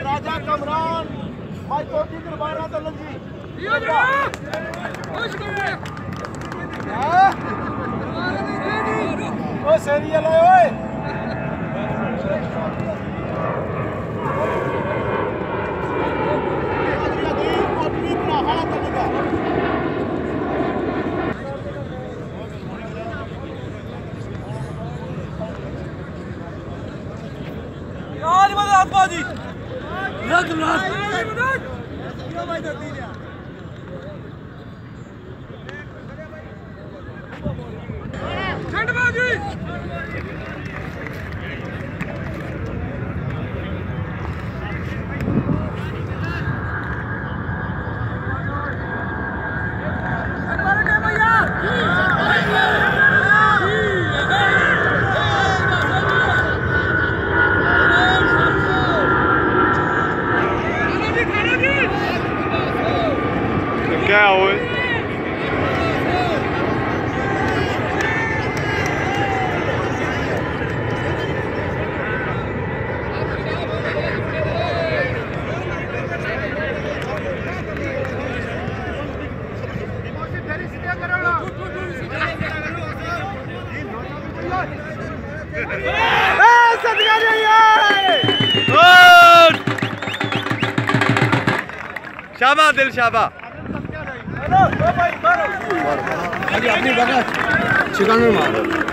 राजा कमरान भाई चौथी दरबारा तो लगी ओ सीरियल है ओए आसबाजी रख क्या हुआ शाबा दिल शाबा अपनी बगल चिकन में मारो।